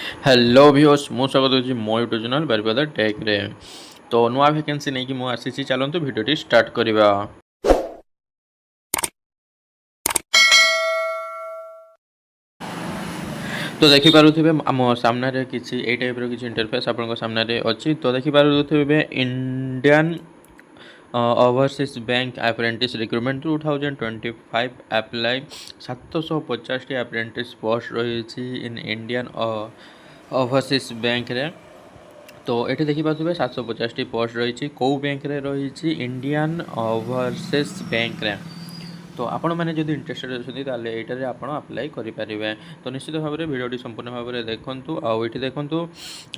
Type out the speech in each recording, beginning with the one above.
Hello viewers मु स्वागत होची मो यूट्यूब चैनल बारिपदा टेक रे। तो नुआ वैकेंसी नहीं कि मु आसीची चलंतु भिडियोटी स्टार्ट करिबा। तो देखि पारुथिबे आम सामने रे किछि ए टाइप रो किछि इंटरफेस आपन सामने रे अछि। तो देखि पारुथिबे Indian Overseas Bank apprentice recruitment 2025 apply 750 टी अप्रेंटिस पोस्ट रही इन इंडियन ओवरसीज बैंक रे। तो ये देखिए 750 पोस्ट रही कौ बैंक रे रही इंडियन ओवरसीज बैंक रे। तो आपण मैंने जब इंटरेस्टेड अच्छे ये आपड़ अप्लाई करेंगे। तो निश्चित भाव में भिडियो संपूर्ण भाव में देखूँ आईटी देखूँ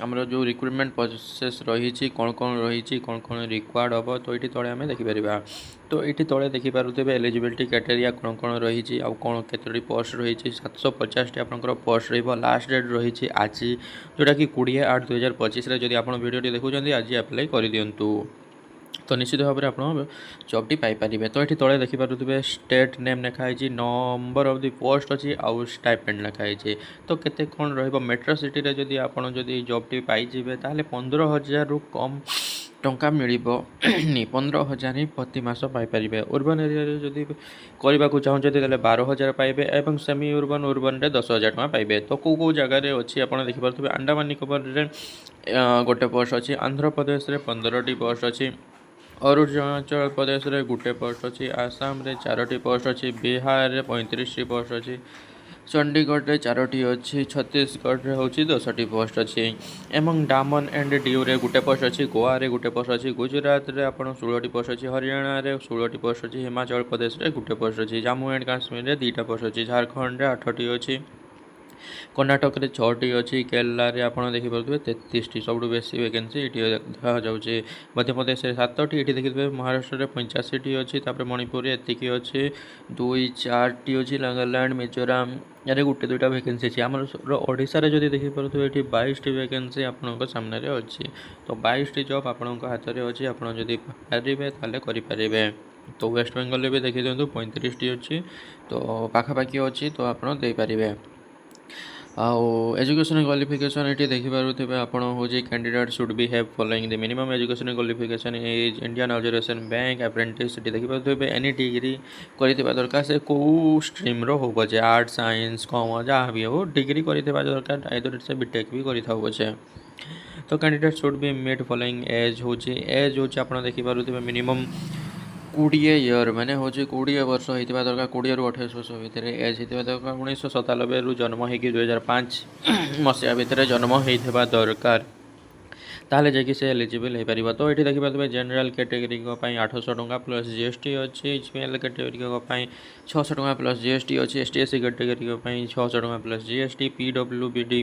आमर जो रिक्रुटमेंट प्रोसेस रही कौन कौन रही कौन कौन रिक्वायर्ड हम। तो ये तले आम देखिपर। तो ये तले देखिपे एलिजिबिलिटी क्राइटेरिया कौन कौन रही कौन केतोटी पोस्ट रही 750 टी आपंकर पोस्ट लास्ट डेट रही आज जोटा कि 20/8/2025 जब आप भिडियो देखुं आज अप्लाई कर दिंतु। तो निश्चित भाव में आप जॉब टी पाइपर। तो ये तले देखिपे स्टेट नेम लिखाई नंबर ऑफ द पोस्ट अच्छी आउ स्टाइपेंड लिखाई। तो केते कौन रहिबो मेट्रो सिटी रे जदि आपण जदि जॉब टी पाइजिबे ताले 15,000 रु कम टंका मिलिबो नि 15,000 ही प्रति मास पाइपर। उर्बन एरिया रे जदि करबा को चाहूँते 12,000 पाइबे एवं सेमी उर्बन रे 10,000 टका पाइबे। तो कौ जगह रे अच्छी आप देखिपे अंडमान निकोबार रे गोटे पोस्ट अच्छी, आंध्र प्रदेश रे 15 टी पोस्ट अच्छी, अरुणाचल प्रदेश रे गुटे पोस्ट अच्छी, आसाम रे 4टी पोस्ट अच्छी, बिहार रे 35 टी पोस्ट अच्छी, चंडीगढ़ रे 4टी अच्छी, छत्तीसगढ़ रे होची 10टी पोस्ट अच्छी एवं डामन एंड डियू रे गुटे पोस्ट अच्छी, गोवा रे गुटे पोस्ट अच्छी, गुजरात रे आपण 16टी पोस्ट अच्छी, हरियाणा रे 16टी पोस्ट अच्छी, हिमाचल प्रदेश रे गुटे पोस्ट अच्छी, जम्मू एंड काश्मीर रे 2टा पोस्ट अच्छी, झारखंड रे 8टी अच्छी, कर्णाटक रे 6टी अच्छी, केरला रे आपण देखिपे 33 टी सब बेसी वैकेंसी ये देखा जाउची। मध्य प्रदेश रे 7टी, ये देखिए महाराष्ट्र रे 85 टी अच्छी, मणिपुर रे एतिकी अच्छी 2-4टी अच्छी, नागालैंड मिजोराम यारे गुटे 2टा वैकेंसी अच्छी। आमर ओडिशा रे जदि देखिपे ये 22 टी वैकेंसी आपन सामने रे अच्छी। तो 22 टी जॉब आपन हाथ में अच्छी, आप जदि पारिबे ताले करि पारिबे। तो वेस्ट बेंगल भी देखी दिखाँ 35 टी अच्छी। तो पाखापाखि अच्छी तो आप पारे। आउ एजुकेशन क्वालिफिकेशन ये देखिपे आपड़ हूँ candidate should be have following the minimum education qualification is Indian observation bank apprentice देखिपे एनी डिग्री कर दरकार से कौ स्ट्रीम रो बचे आर्ट साइंस कॉमर्स जहाँ भी हो डिग्री कर दरकार आइदर से बीटेक भी कर। तो candidate should be made following as हूँ आप देखिपे मिनिमम 20 इयर मैंने हूँ 20 वर्ष होता दरकार 20 ରୁ 28 वर्ष भितर एज होता दरकार 1997 रु जन्म हो 2005 मसीहा भितर जन्म होता दरकार ताहले जाकि से एलिजिबल हो पार। तो ये देखिए जनरल कैटेगरी 800 टंका प्लस जीएसटी अच्छी, एचपीएल कैटेगरी 600 टंका प्लस जीएसटी अच्छी, एसटी एससी कैटेगरी 600 टंका प्लस जीएसटी, पीडब्ल्यूबीडी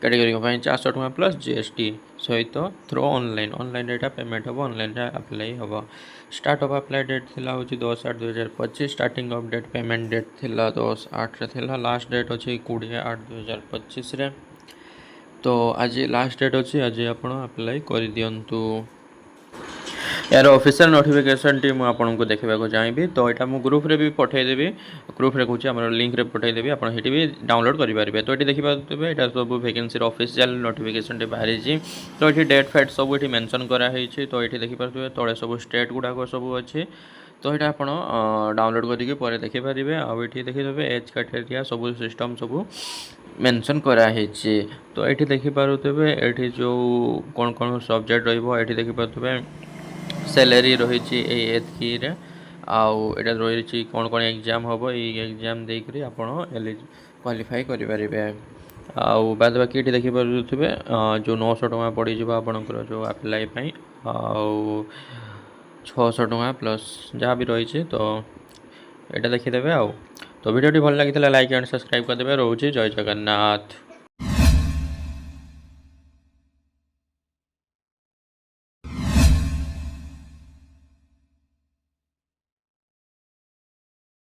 कैटेगरी 400 टंका प्लस जीएसटी सहित थ्रो ऑनलाइन डेटा पेमेंट हम ऑनलाइन अप्लाई हम। स्टार्ट ऑफ अप्लाई डेट थिला होची 10/8/2025, starting of date payment date थिला 10/8 रे थिला, लास्ट डेट अच्छी 20/8/2025 रे। तो आज लास्ट डेट अच्छी, आज आप अप्लाई कर दिंतु। यार ऑफिशियल नोटिफिकेशन टी मुझे देखा चाहिए। तो यहाँ मुझे ग्रुप रे भी पठेदेवी, ग्रुप रे कहूँ आम लिंक रे पठेदेवी, आप भी डाउनलोड करेंगे। तो ये देखिए यहाँ सब वैकेंसी ऑफिशियल नोटिफिकेशन बाहरी। तो ये डेट फैट सब ये मेंशन कराई। तो ये देखिए तले सब स्टेट गुड़ाक सब अच्छे। तो यहाँ आप डाउनलोड करके देखिपारे। आउ ये देखिए एज क्राइटेरिया सब सिस्टम सब मेंशन कराई। तो ये देखिपे ये जो कौन कौन सब्जेक्ट रही देखिपे सैलरी रही एथि आउ एटा रही कौन कौन एग्जाम हम ये एग्जाम देकर आप क्वालिफाई करेंगे। आउ बाद बाकी ये देखिपे जो 900 टंका पड़ आपणकर जो अप्लाई आउ 600 टंका प्लस जहाँ भी रही। तो यहाँ देखीदे। आउ तो वीडियो भल लगी लाइक एंड सब्सक्राइब करदे। रोचे जय जगन्नाथ।